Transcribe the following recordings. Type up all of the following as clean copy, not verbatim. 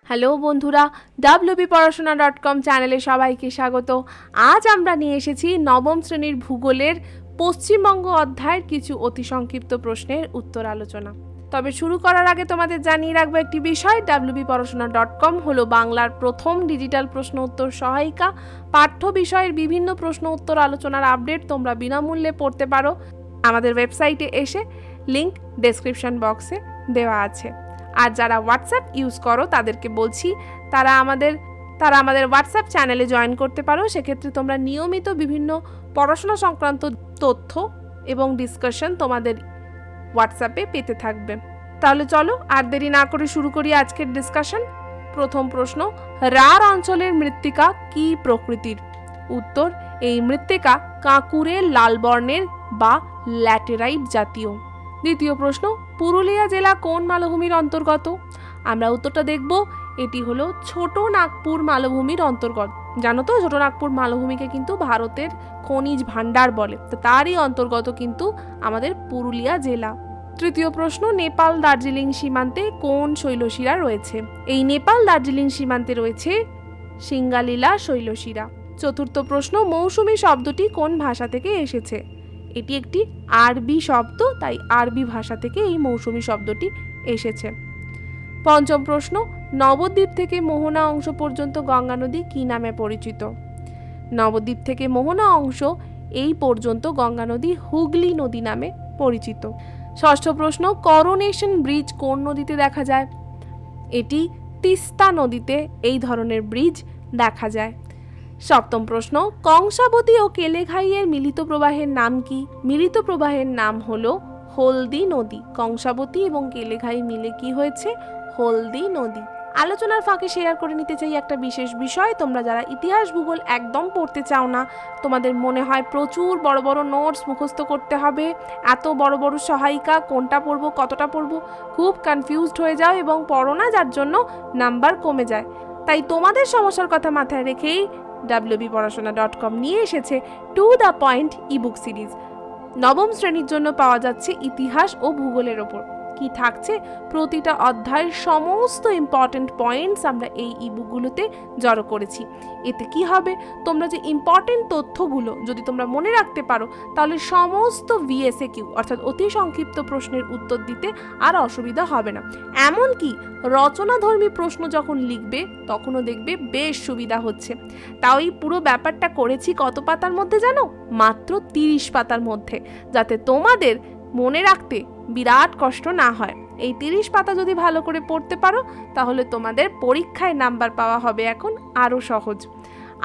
Hello বন্ধুরা, wbporashona.com চ্যানেলে সবাইকে স্বাগত। আজ আমরা নিয়ে এসেছি নবম শ্রেণীর ভূগোলের পশ্চিমবঙ্গ অধ্যায়ের কিছু অতি সংক্ষিপ্ত প্রশ্নের উত্তর আলোচনা। তবে শুরু করার আগে তোমাদের জানিয়ে রাখবো একটি বিষয়, wbporashona.com হলো বাংলার প্রথম ডিজিটাল প্রশ্ন উত্তর সহায়িকা। পাঠ্য বিষয়ের বিভিন্ন প্রশ্ন উত্তর আলোচনার আপডেট তোমরা বিনামূল্যে পড়তে পারো আমাদের ওয়েবসাইটে এসে, লিংক ডেসক্রিপশন বক্সে দেওয়া আছে। আর যারা হোয়াটসঅ্যাপ ইউজ করো তাদেরকে বলছি তারা আমাদের হোয়াটসঅ্যাপ চ্যানেলে জয়েন করতে পারো। সেক্ষেত্রে তোমরা নিয়মিত বিভিন্ন পড়াশোনা সংক্রান্ত তথ্য এবং ডিসকাশন তোমাদের হোয়াটসঅ্যাপে পেতে থাকবে। তাহলে চলো আর দেরি না করে শুরু করি আজকের ডিসকাশন। প্রথম প্রশ্ন, রাঢ় অঞ্চলের মৃত্তিকা কি প্রকৃতির? উত্তর, এই মৃত্তিকা কাঁকুরে লাল বর্ণের বা ল্যাটেরাইট জাতীয়। দ্বিতীয় প্রশ্ন, পুরুলিয়া জেলা কোন মালভূমির অন্তর্গত? আমরা উত্তরটা দেখব। এটি হলো ছোট নাগপুর মালভূমির অন্তর্গত। জানো তো, ছোট নাগপুর মালভূমিকে কিন্তু ভারতের খনিজ ভাণ্ডার বলে, তো তারই অন্তর্গত কিন্তু আমাদের পুরুলিয়া জেলা। তৃতীয় প্রশ্ন, নেপাল দার্জিলিং সীমান্তে কোন শৈলশিরা রয়েছে? এই নেপাল দার্জিলিং সীমান্তে রয়েছে সিঙ্গালীলা শৈলশিরা। চতুর্থ প্রশ্ন, মৌসুমী শব্দটি কোন ভাষা থেকে এসেছে? এটি একটি আরবি শব্দ, তাই আরবি ভাষা থেকে এই মৌসুমী শব্দটি এসেছে। পঞ্চম প্রশ্ন, নবদ্বীপ থেকে মোহনা অংশ পর্যন্ত গঙ্গা নদী কী নামে পরিচিত? নবদ্বীপ থেকে মোহনা অংশ এই পর্যন্ত গঙ্গা নদী হুগলি নদী নামে পরিচিত। ষষ্ঠ প্রশ্ন, করোনেশন ব্রিজ কোন নদীতে দেখা যায়? এটি তিস্তা নদীতে এই ধরনের ব্রিজ দেখা যায়। সপ্তম প্রশ্ন, কংসাবতী ও কেলেঘাইয়ের মিলিত প্রবাহের নাম কি? মিলিত প্রবাহের নাম হলো হলদি নদী। কংসাবতী এবং কেলেঘাই মিলে কি হয়েছে? হলদি নদী। আলোচনার ফাঁকে শেয়ার করে নিতে চাই একটা বিশেষ বিষয়। তোমরা যারা ইতিহাস ভূগোল একদম পড়তে চাও না, তোমাদের মনে হয় প্রচুর বড় বড় নোটস মুখস্থ করতে হবে, এত বড় বড় সহায়িকা, কোনটা পড়বো কতটা পড়বো, খুব কনফিউজড হয়ে যাও এবং পড়ো না, যার জন্য নাম্বার কমে যায়। তাই তোমাদের সমস্যার কথা মাথায় রেখেই wbporashona.com নিয়ে এসেছে to the point ebook series. নবম শ্রেণীর জন্য পাওয়া যাচ্ছে ইতিহাস ও ভূগোলের ওপর। কি থাকছে? প্রতিটা অধ্যায়ের সমস্ত ইম্পর্টেন্ট পয়েন্টস আমরা এই ইবুকগুলোতে জড়ো করেছি। এতে কি হবে, তোমরা যে ইম্পর্টেন্ট তথ্যগুলো যদি তোমরা মনে রাখতে পারো, তাহলে সমস্ত VSQ অর্থাৎ অতি সংক্ষিপ্ত প্রশ্নের উত্তর দিতে আর অসুবিধা হবে না। এমনকি রচনাধর্মী প্রশ্ন যখন লিখবে তখনও দেখবে বেশ সুবিধা হচ্ছে। তাও এই পুরো ব্যাপারটা করেছি কত পাতার মধ্যে জানো? মাত্র 30 পাতার মধ্যে, যাতে তোমাদের মনে রাখতে বিরাট কষ্ট না হয়। এই 30 পাতা যদি ভালো করে পড়তে পারো, তাহলে তোমাদের পরীক্ষায় নাম্বার পাওয়া হবে এখন আরও সহজ।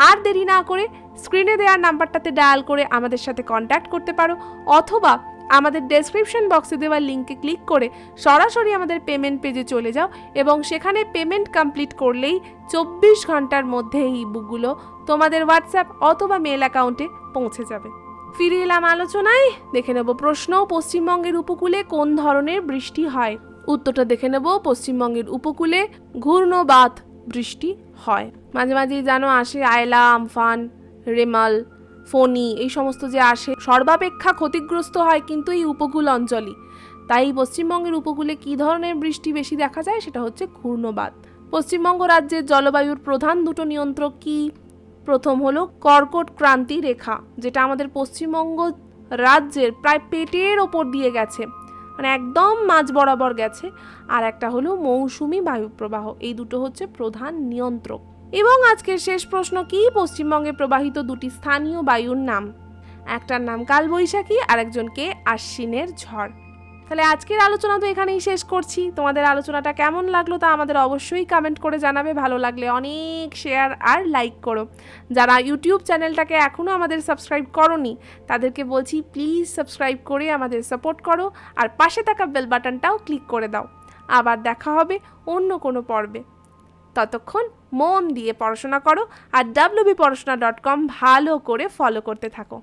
আর দেরি না করে স্ক্রিনে দেওয়া নাম্বারটাতে ডায়াল করে আমাদের সাথে কন্ট্যাক্ট করতে পারো, অথবা আমাদের ডেসক্রিপশন বক্সে দেওয়া লিঙ্কে ক্লিক করে সরাসরি আমাদের পেমেন্ট পেজে চলে যাও এবং সেখানে পেমেন্ট কমপ্লিট করলেই 24 ঘন্টার মধ্যে এই বুকগুলো তোমাদের হোয়াটসঅ্যাপ অথবা মেল অ্যাকাউন্টে পৌঁছে যাবে। ফিরে এলাম আলোচনায়। দেখে নেব প্রশ্ন, পশ্চিমবঙ্গের উপকূলে কোন ধরনের বৃষ্টি হয়? উত্তরটা দেখে নেব। পশ্চিমবঙ্গের উপকূলে ঘূর্ণবাত বৃষ্টি হয়। মাঝে মাঝেই জানো আসে আয়লা, আমফান, রেমাল, ফণি, এই সমস্ত যে আসে, সর্বাপেক্ষা ক্ষতিগ্রস্ত হয় কিন্তু এই উপকূল অঞ্চলই। তাই পশ্চিমবঙ্গের উপকূলে কি ধরনের বৃষ্টি বেশি দেখা যায়? সেটা হচ্ছে ঘূর্ণবাত। পশ্চিমবঙ্গ রাজ্যের জলবায়ুর প্রধান দুটো নিয়ন্ত্রক কি? প্রথম হলো কর্কট ক্রান্তি রেখা, যেটা আমাদের পশ্চিমবঙ্গ রাজ্যের প্রায় পেটের ওপর দিয়ে গেছে, মানে একদম মাঝ বরাবর গেছে। আর একটা হলো মৌসুমী বায়ুপ্রবাহ। এই দুটো হচ্ছে প্রধান নিয়ন্ত্রক। এবং আজকের শেষ প্রশ্ন, কি পশ্চিমবঙ্গে প্রবাহিত দুটি স্থানীয় বায়ুর নাম? একটার নাম কালবৈশাখী, আরেকজনকে আশ্বিনের ঝড়। তাহলে আজকের আলোচনা তো এখানেই শেষ করছি। তোমাদের আলোচনাটা কেমন লাগলো তা আমাদের অবশ্যই কমেন্ট করে জানাবে। ভালো লাগলে অনেক শেয়ার আর লাইক করো। যারা ইউটিউব চ্যানেলটাকে এখনও আমাদের সাবস্ক্রাইব করোনি, তাদেরকে বলছি প্লিজ সাবস্ক্রাইব করে আমাদের সাপোর্ট করো, আর পাশে থাকা বেল বাটনটাও ক্লিক করে দাও। আবার দেখা হবে অন্য কোনো পর্বে। ততক্ষণ মন দিয়ে পড়াশোনা করো আর wbporashona.com ভালো করে ফলো করতে থাকো।